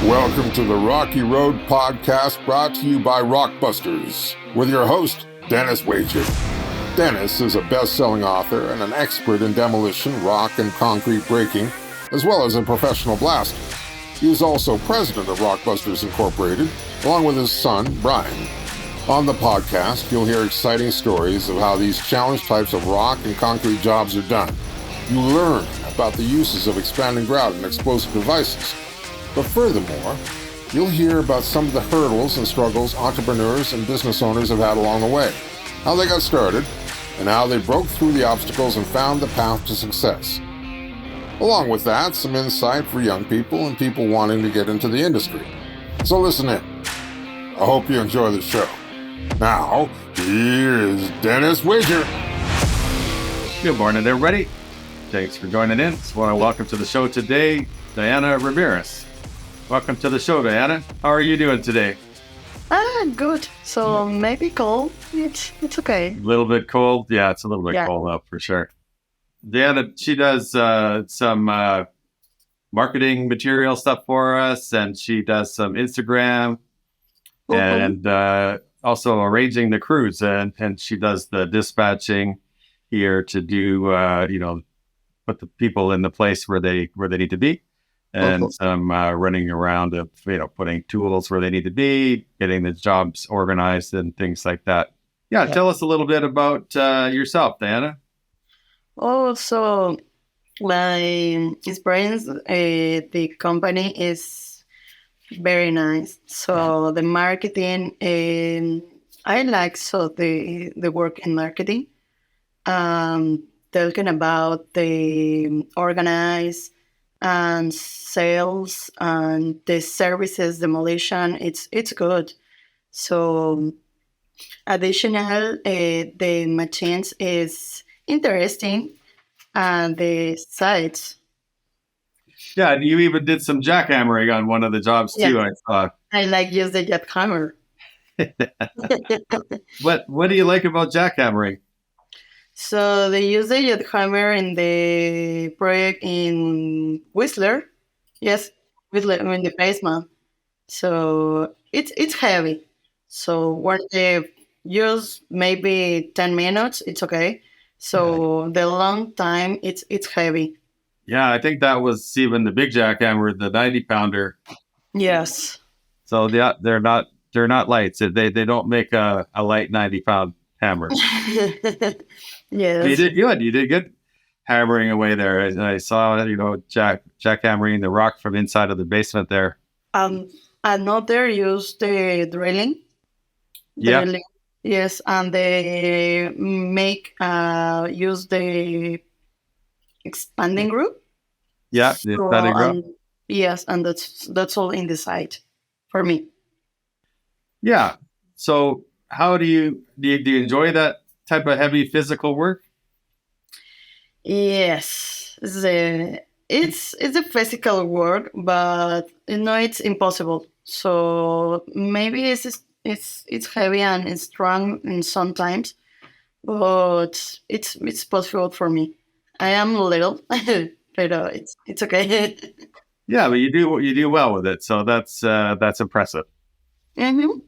Welcome to the Rocky Road Podcast, brought to you by Rockbusters, with your host, Dennis Wager. Dennis is a best-selling author and an expert in demolition, rock, and concrete breaking, as well as a professional blaster. He is also president of Rockbusters Incorporated, along with his son, Brian. On the podcast, you'll hear exciting stories of how these challenge types of rock and concrete jobs are done. You learn about the uses of expanding grout and explosive devices. But furthermore, you'll hear about some of the hurdles and struggles entrepreneurs and business owners have had along the way, how they got started, and how they broke through the obstacles and found the path to success. Along with that, some insight for young people and people wanting to get into the industry. So listen in. I hope you enjoy the show. Now, here's Dennis Wager. Good morning, everybody. Thanks for joining in. Just want to welcome to the show today, Diana Ramirez. Welcome to the show, Diana. How are you doing today? Good. So maybe cold. It's okay. A little bit cold. Yeah, it's a little bit cold up for sure. Diana, she does some marketing material stuff for us, and she does some Instagram and also arranging the crews, and she does the dispatching here to do put the people in the place where they need to be. And some running around of, putting tools where they need to be, getting the jobs organized and things like that. Yeah, tell us a little bit about yourself, Diana. So my experience, the company is very nice. So the marketing, I like the work in marketing. Talking about the organize and sales and the services demolition, it's good. So additional, the machines is interesting, and the sites. Yeah, and you even did some jackhammering on one of the jobs too. I saw. I like use the jackhammer. What do you like about jackhammering? So they use the jackhammer in the project in Whistler. Yes, Whistler in the basement. So it's heavy. So when they use maybe 10 minutes, it's okay. So the long time, it's heavy. Yeah, I think that was even the big jackhammer, the 90-pounder. Yes. So they're not lights. They don't make a light 90-pound hammer. Yes. You did good hammering away there. I saw, jackhammering the rock from inside of the basement there. Another use the drilling. Yeah. Drilling. Yes, and they use the expanding group. Yeah, the expanding group. Yes, and that's all in the site for me. Yeah. So how do you enjoy that type of heavy physical work? Yes, it's a physical work, but it's impossible. So maybe it's heavy and it's strong in sometimes, but it's possible for me. I am little, but it's okay. Yeah, but you do well with it, so that's impressive. Mm-hmm.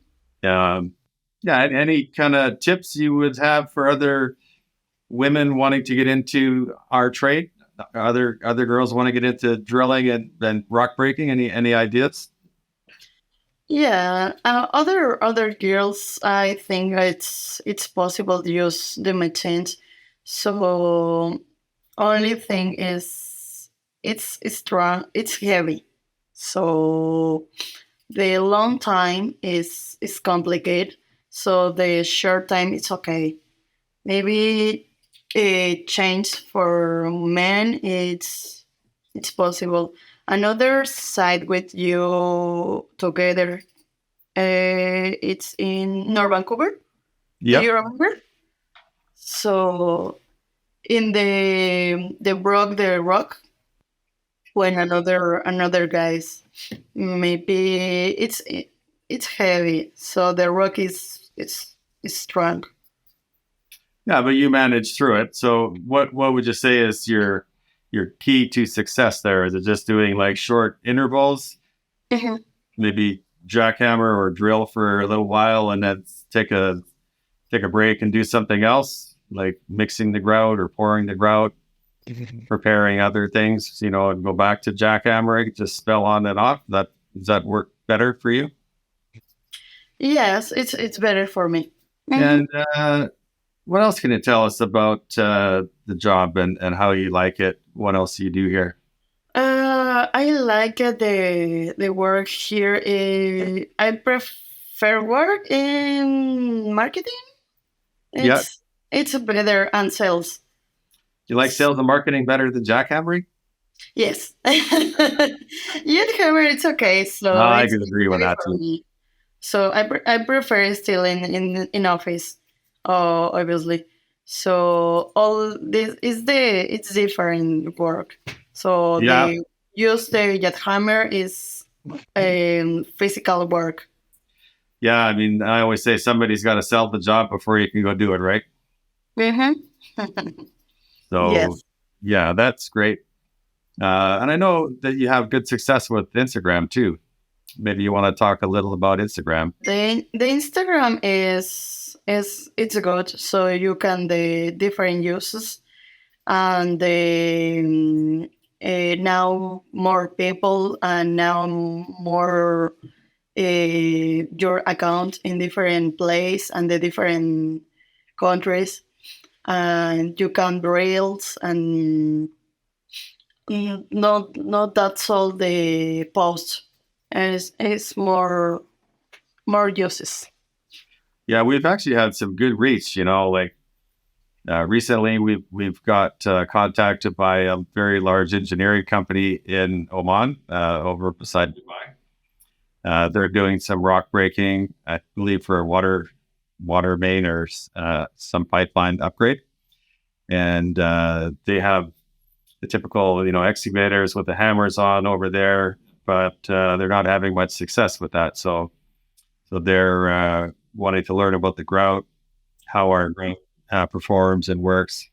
Yeah, any kind of tips you would have for other women wanting to get into our trade? Other girls want to get into drilling and rock breaking? Any ideas? Yeah, other girls, I think it's possible to use the machines. So only thing is it's strong, it's heavy. So the long time is complicated. So the short time it's okay. Maybe a change for men it's possible. Another side with you together. It's in North Vancouver. Yeah. Do you remember? So in the broke the rock when another guys, maybe it's heavy, so the rock is strong. Yeah, but you managed through it. So what would you say is your key to success there? Is it just doing like short intervals Mhm. maybe jackhammer or drill for a little while, and then take a break and do something else, like mixing the grout or pouring the grout, preparing other things, and go back to jackhammering, just spell on and off. Does that work better for you? Yes, it's better for me. Mhm. And what else can you tell us about the job and how you like it? What else do you do here? I like the work here. I prefer work in marketing. Yeah, It's better and sales. you like sales and marketing better than jackhammering? Yes. Youth hammer, it's okay. So I it's can agree with okay that for too. me. So I prefer still in office, obviously. So all this is it's different work. So Yeah, the use the jet hammer is physical work. yeah. I mean, I always say somebody's got to sell the job before you can go do it, right? Mm-hmm. So, Yes. yeah, that's great. And I know that you have good success with Instagram too. Maybe you want to talk a little about Instagram. The Instagram is it's good. So you can the different uses and now more people and now more your account in different place and the different countries and you can reels and not that's all the post it's more uses. Yeah, we've actually had some good reach. Like recently, we've got contacted by a very large engineering company in Oman, over beside Dubai. They're doing some rock breaking, I believe, for a water main or some pipeline upgrade, and they have the typical excavators with the hammers on over there, but they're not having much success with that. So they're wanting to learn about the grout, how our grout performs and works,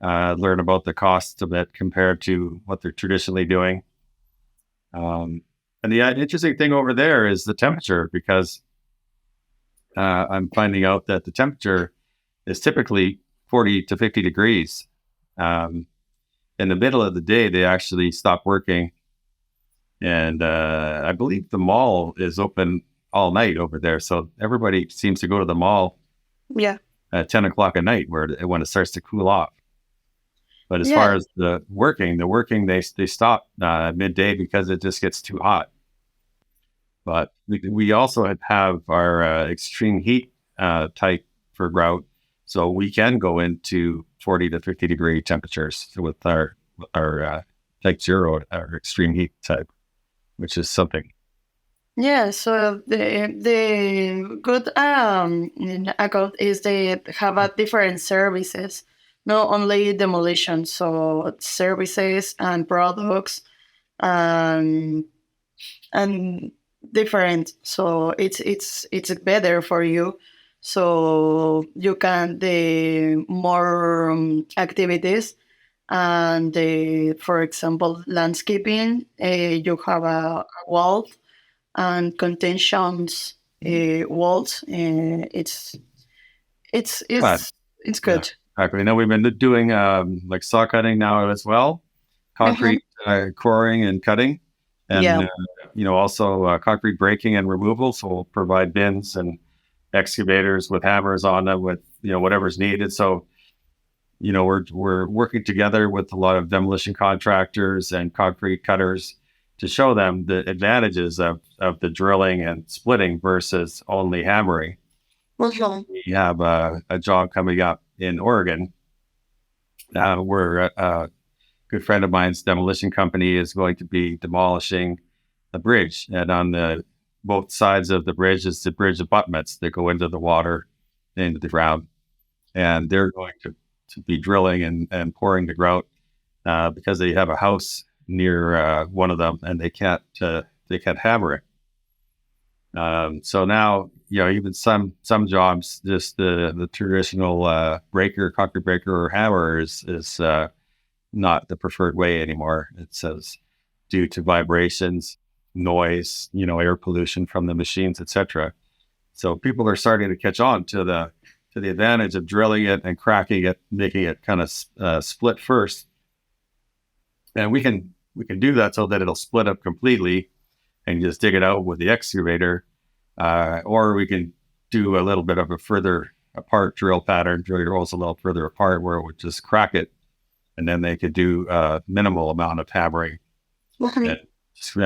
learn about the costs of it compared to what they're traditionally doing. And the interesting thing over there is the temperature, because I'm finding out that the temperature is typically 40 to 50 degrees. Um, in the middle of the day, they actually stop working. And I believe the mall is open all night over there. So everybody seems to go to the mall Yeah. at 10 o'clock at night when it starts to cool off. But as Yeah. far as the working, they stop midday because it just gets too hot. But we also have our extreme heat type for grout, so we can go into 40 to 50 degree temperatures with our type 0, our extreme heat type, which is something. Yeah, so the good account is they have a different services, not only demolition, so services and products and and different. So it's better for you. So you can the more activities and the for example landscaping. You have a wall and contentions walls. It's But it's it's yeah, good. exactly. Now we've been doing like saw cutting now as well, Mhm. concrete coring and cutting, and Yeah. also concrete breaking and removal. So we'll provide bins and excavators with hammers on them with whatever's needed. So we're working together with a lot of demolition contractors and concrete cutters to show them the advantages of the drilling and splitting versus only hammering. Mhm. We have a job coming up in Oregon where a good friend of mine's demolition company is going to be demolishing a bridge, and on the both sides of the bridge is the bridge abutments that go into the water, into the ground, and they're going to be drilling and pouring the grout because they have a house near one of them, and they can't hammer it. So now, even some jobs, just the traditional concrete breaker or hammer is not the preferred way anymore. It says due to vibrations, noise, air pollution from the machines, etc. So people are starting to catch on to the advantage of drilling it and cracking it, making it kind of split first. And we can do that so that it'll split up completely and just dig it out with the excavator, or we can do a little bit of a further apart drill pattern, drill your holes a little further apart where it would just crack it, and then they could do a minimal amount of hammering. And just,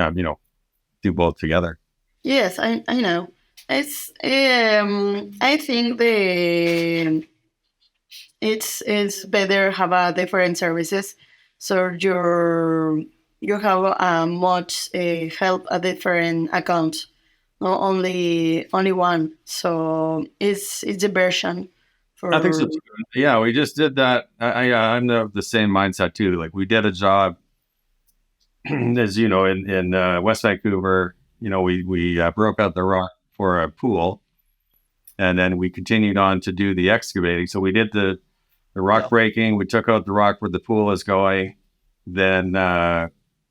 do both together. Yes, I know. It's I think it's better have a different services, so you have much help a different account, not only one. So it's the version for. I think so too. Yeah, we just did that. I'm the same mindset too. Like we did a job, as you know, in West Vancouver. We broke out the rock for a pool, and then we continued on to do the excavating. So we did the rock breaking. We took out the rock where the pool is going. Then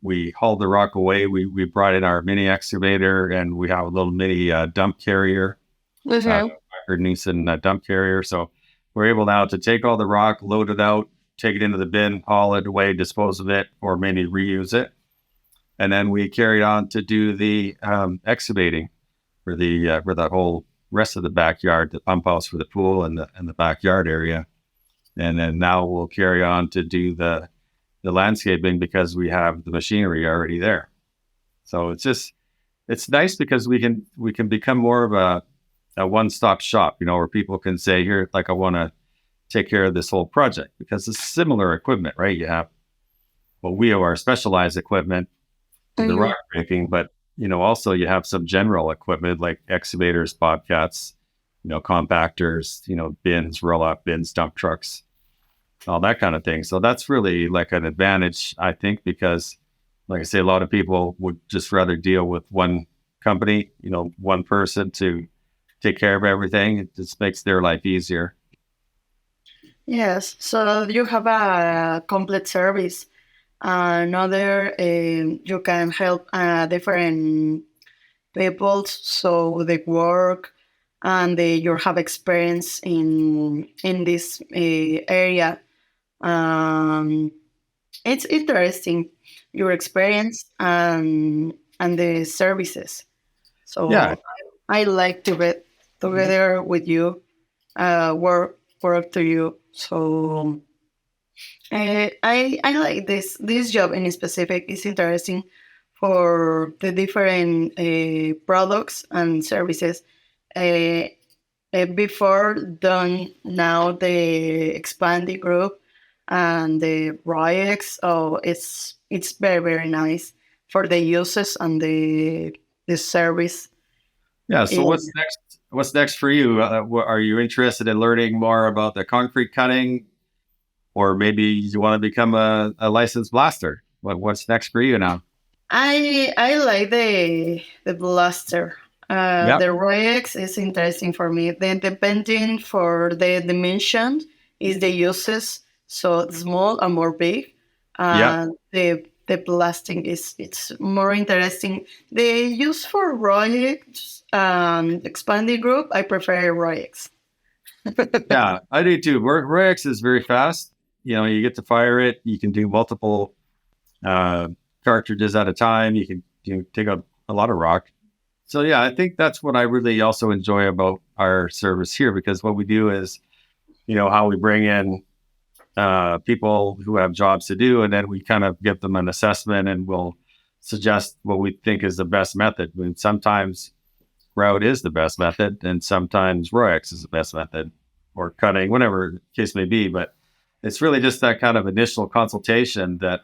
we hauled the rock away. We brought in our mini excavator, and we have a little mini dump carrier, Nissan dump carrier. So we're able now to take all the rock, load it out, take it into the bin, haul it away, dispose of it, or maybe reuse it. And then we carried on to do the excavating for the whole rest of the backyard, the pump house for the pool and the backyard area. And then now we'll carry on to do the landscaping because we have the machinery already there. So it's nice because we can become more of a one-stop shop, where people can say, here, like I want to take care of this whole project, because it's similar equipment, right? You have, we have our specialized equipment, the rock breaking, but also you have some general equipment like excavators, bobcats, compactors, bins, roll-off bins, dump trucks, all that kind of thing. So that's really like an advantage, I think, because like I say, a lot of people would just rather deal with one company, one person to take care of everything. It just makes their life easier. Yes, so you have a complete service. Another, you can help different people, so they work and you have experience in this area. It's interesting, your experience and the services. So Yeah. I like to be together with you, work to you. So I like this job in specific. Is interesting for the different products and services. Before done now the expanding group and the ROIX. Oh, it's very very nice for the uses and the service. Yeah. So what's next? What's next for you? Are you interested in learning more about the concrete cutting? Or maybe you want to become a licensed blaster. What's next for you now? I like the blaster. The ROIX is interesting for me. Then depending for the dimension is the uses. So small and more big. The blasting it's more interesting. The use for ROIX expanding group, I prefer ROIX. Yeah, I do too. ROIX is very fast. You get to fire it. You can do multiple cartridges at a time. You can take out a lot of rock. So yeah, I think that's what I really also enjoy about our service here, because what we do is, how we bring in people who have jobs to do, and then we kind of give them an assessment and we'll suggest what we think is the best method. I mean, sometimes grout is the best method, and sometimes ROIX is the best method, or cutting, whatever the case may be. But it's really just that kind of initial consultation that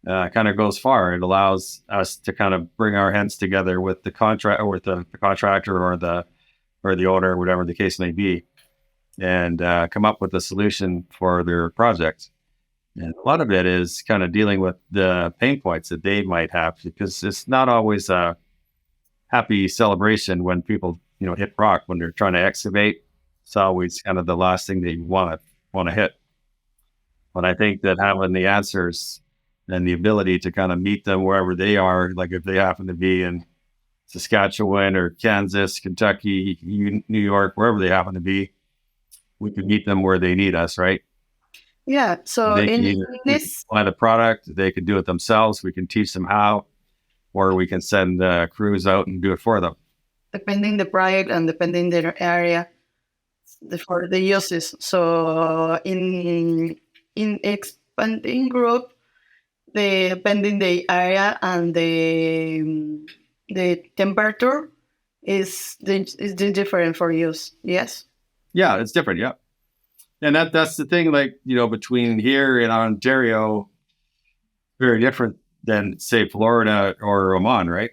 kind of goes far. It allows us to kind of bring our heads together with the contract, or with the contractor, or the owner, whatever the case may be, and come up with a solution for their project. And a lot of it is kind of dealing with the pain points that they might have, because it's not always a happy celebration when people, hit rock when they're trying to excavate. It's always kind of the last thing they want to hit. But I think that having the answers and the ability to kind of meet them wherever they are. Like if they happen to be in Saskatchewan or Kansas, Kentucky, New York, wherever they happen to be, we can meet them where they need us, right? Yeah. So They can in either we can this, supply the product, they can do it themselves, we can teach them how, or we can send crews out and do it for them. depending the project and depending the area, for the uses. So in expanding group, depending the area and the temperature is different for use. Yes. Yeah, it's different. Yeah. And that's the thing, like, between here in Ontario, very different than, say, Florida or Oman, right?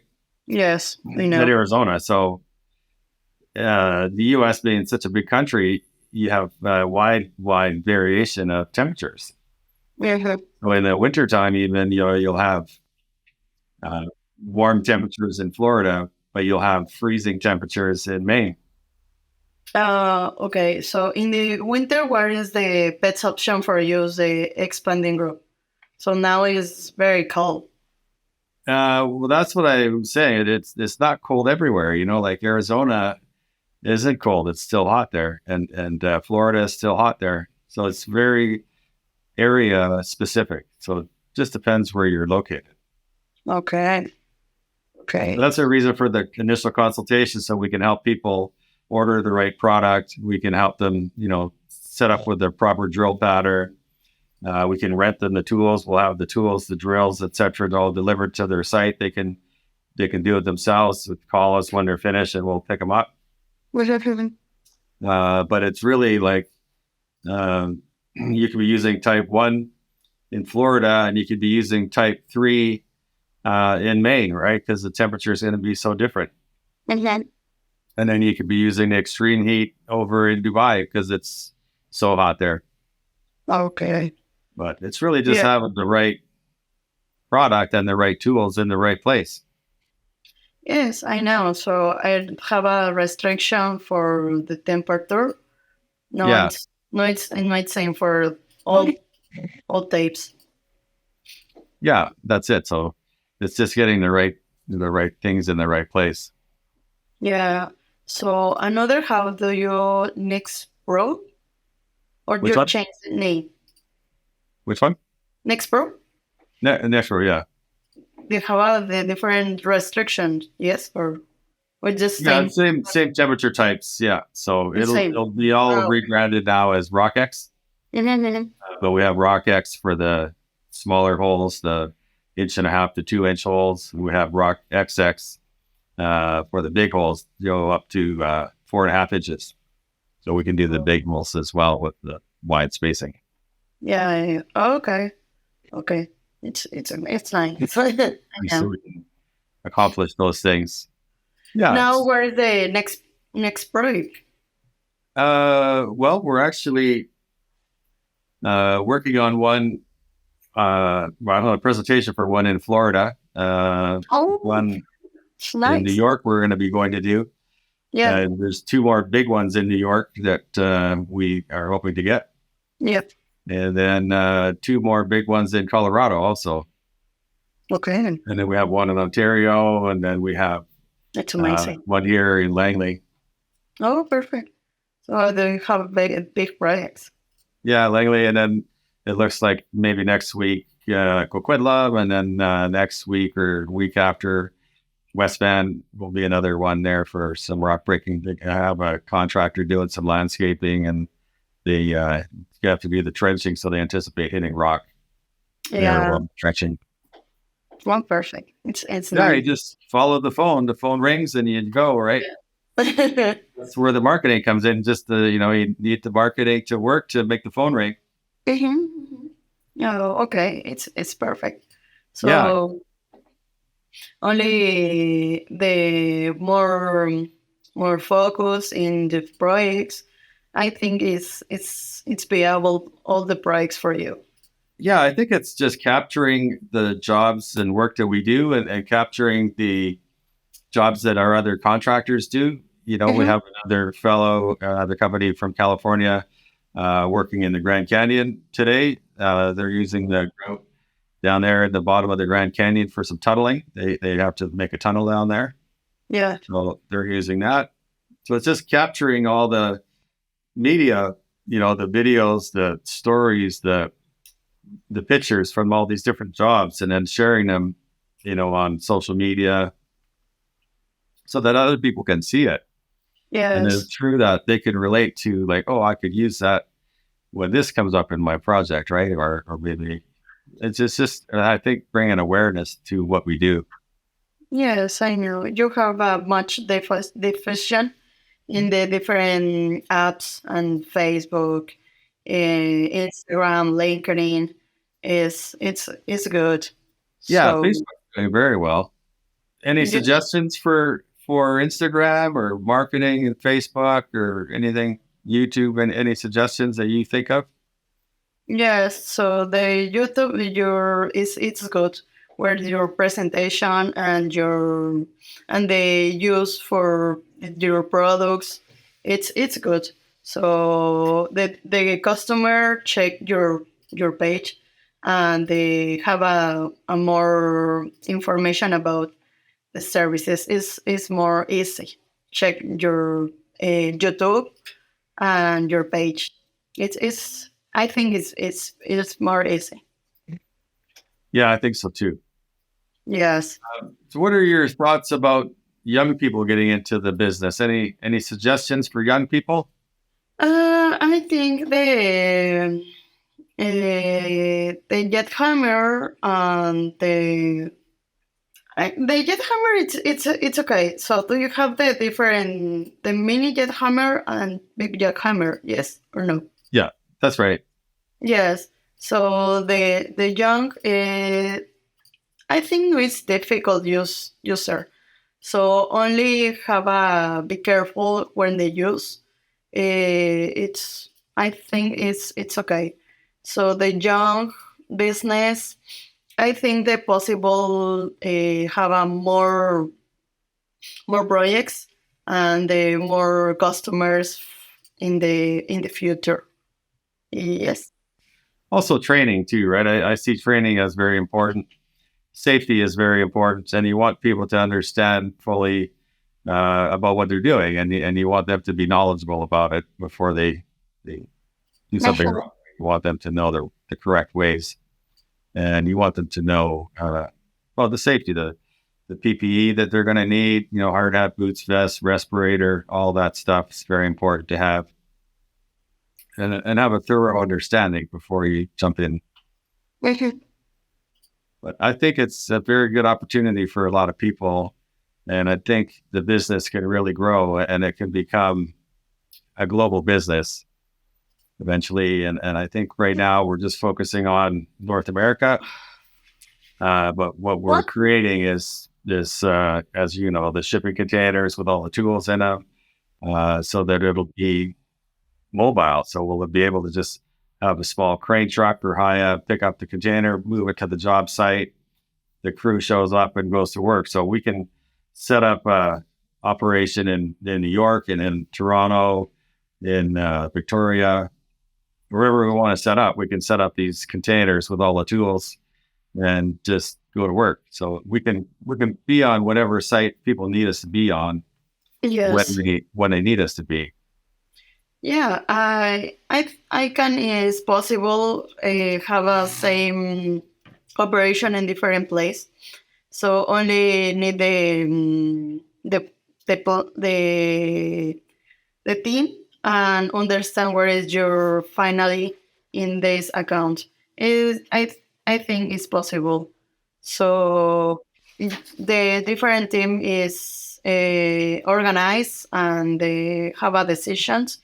Yes, I And know. Arizona. So the U.S. being such a big country, you have wide variation of temperatures. Yeah. So in the wintertime, even, you'll have warm temperatures in Florida, but you'll have freezing temperatures in Maine. Okay, so in the winter, what is the best option for use the expanding group? So now it's very cold. Well, that's what I'm saying. It's not cold everywhere. Like Arizona isn't cold; it's still hot there, and Florida is still hot there. So it's very area specific. So it just depends where you're located. Okay. Okay. So that's a reason for the initial consultation, so we can help people order the right product. We can help them, set up with the proper drill pattern. We can rent them the tools. We'll have the tools, the drills, etc., all delivered to their site. They can do it themselves. Call us when they're finished, and we'll pick them up. But it's really like you could be using type 1 in Florida, and you could be using type 3 in Maine, right? Because the temperature is going to be so different. And then you could be using the extreme heat over in Dubai because it's so hot there. Okay. But it's really just having the right product and the right tools in the right place. Yes, I know. So I have a restriction for the temperature. No, Yeah. it's not same for all types. Yeah, that's it. So it's just getting the right things in the right place. Yeah. So another, how do you Next Pro? Or Which you one? change the name? Which one? Next Pro? Natural, yeah. You have the different restrictions, yes? Or just Yeah, same? same temperature types. Yeah. So The same. it'll be all rebranded now as RockX. But we have RockX for the smaller holes, the 1.5 to 2 inch holes. We have RockXX for the big holes, go up to 4.5 inches. So we can do the big holes as well with the wide spacing. Yeah. Okay. It's nice. So we can accomplish those things. Yeah. Now, where is the next project? Well, we're actually working on one. A presentation for one in Florida. One nice. in New York. We're going to be going to do. Yeah. And there's 2 more big ones in New York that we are hoping to get. Yep. And then 2 more big ones in Colorado also. Okay. And then we have one in Ontario, and then we have That's amazing. one here in Langley. Oh, perfect. So they have big projects. Yeah, Langley, and then it looks like maybe next week Coquitlam, and then next week or week after West Van will be another one there for some rock breaking. They have a contractor doing some landscaping, and they have to do the trenching, so they anticipate hitting rock. Yeah, trenching. Well, perfect. It's Yeah, nice. you just follow the phone. The phone rings, and you go, right? Yeah. That's where the marketing comes in. Just you need the marketing to work to make the phone ring. Oh, okay. It's perfect. So Yeah. only the more focus in the projects, I think it's viable, all the projects for you. Yeah, I think it's just capturing the jobs and work that we do, and capturing the jobs that our other contractors do. We have another fellow, the company from California, working in the Grand Canyon today. They're using the grout down there at the bottom of the Grand Canyon for some tunneling. They have to make a tunnel down there. Yeah. So they're using that. So it's just capturing all the media, the videos, the stories, the pictures from all these different jobs, and then sharing them, on social media so that other people can see it. And Yes. it's true that they can relate to, like, oh, I could use that when this comes up in my project, right? Or maybe it's just I think bringing awareness to what we do. Yes, I know. You have much diffusion in the different apps and Facebook, Instagram, LinkedIn. It's good. Yeah, So Facebook doing very well. Any yeah, suggestions for Instagram or marketing in Facebook or anything, YouTube, and any suggestions that you think of? yes. So the YouTube it's good where your presentation and the use for your products it's good. So the customer check your page and they have a more information about the services is more easy. Check your YouTube and your page. It's I think it's more easy. Yeah, I think so too. Yes. So what are your thoughts about young people getting into the business? Any suggestions for young people? I think the Jet Hammer and the Jet Hammer it's okay. So do you have the mini Jet Hammer and big Jet Hammer? Yes or no? Yeah, that's right. Yes. So the young, I think it's difficult user. So only have a be careful when they use. It's I think it's okay. So the young business, I think they possible have a more projects and more customers in the future. Yes. Also training too, right? I see training as very important. Safety is very important, and you want people to understand fully about what they're doing, and you want them to be knowledgeable about it before they do something wrong. You want them to know the correct ways, and you want them to know the safety, the PPE that they're going to need. Hard hat, boots, vest, respirator, all that stuff is very important to have, and have a thorough understanding before you jump in. Mhm. But I think it's a very good opportunity for a lot of people. And I think the business can really grow and it can become a global business eventually. And I think right now we're just focusing on North America. But what we're creating is this, as you know, the shipping containers with all the tools in them, so that it'll be mobile. So we'll be able to just have a small crane truck or pick up the container, move it to the job site. The crew shows up and goes to work. So we can set up a operation in New York and in Toronto, in Victoria, wherever we want to set up. We can set up these containers with all the tools and just go to work. So we can be on whatever site people need us to be on Yes. when they need us to be. Yeah, I can it's possible have a same operation in different place. So only need the team and understand where is your finally in this account. Is I think it's possible. So the different team is organized and they have a decisions.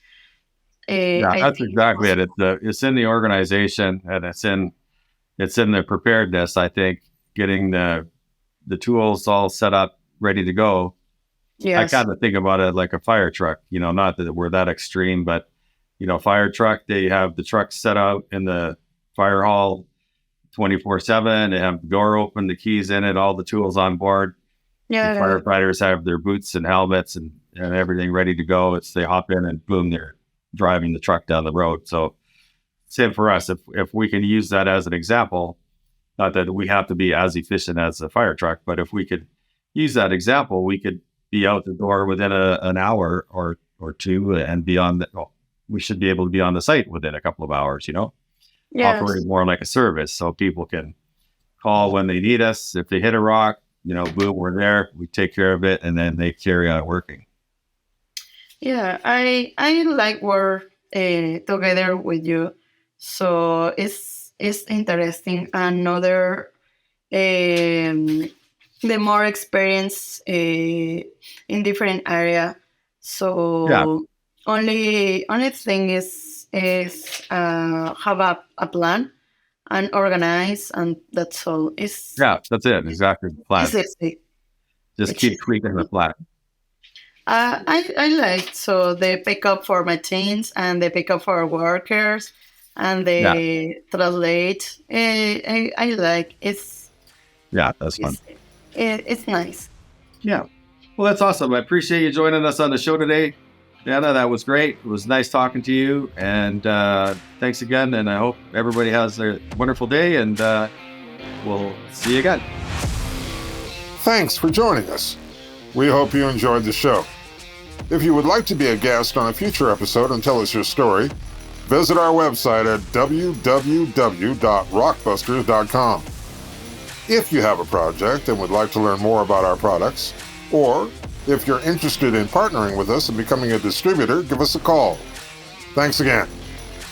Yeah, I that's think it's exactly it. possible. It's in the organization and it's in the preparedness. I think getting the tools all set up, ready to go. I Yes. kind of think about it like a fire truck. Not that we're that extreme, but fire truck. They have the truck set out in the fire hall 24/7. They have the door open, the keys in it, all the tools on board. The Yeah. firefighters have their boots and helmets and everything ready to go. They hop in and boom, they're driving the truck down the road. So same for us. If we can use that as an example, Not that we have to be as efficient as a fire truck, but if we could use that example, we could be out the door within an hour or two and be on we should be able to be on the site within a couple of hours, Yes. operate more like a service so people can call when they need us. If they hit a rock, boom, we're there, we take care of it, and then they carry on working. Yeah, I like work together with you, so it's interesting. Another the more experience in different area. So only thing is have a plan and organize, and that's all. That's it. Exactly. The plan. It's easy. Just keep tweaking the plan. I like so they pick up for machines and they pick up for workers and they translate. I like it's that's fun. It's nice. Yeah. Well, that's awesome. I appreciate you joining us on the show today. Dana, that was great. It was nice talking to you. And thanks again. And I hope everybody has a wonderful day. And we'll see you again. Thanks for joining us. We hope you enjoyed the show. If you would like to be a guest on a future episode and tell us your story, visit our website at www.rockbusters.com. If you have a project and would like to learn more about our products, or if you're interested in partnering with us and becoming a distributor, give us a call. Thanks again.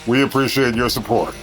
We appreciate your support.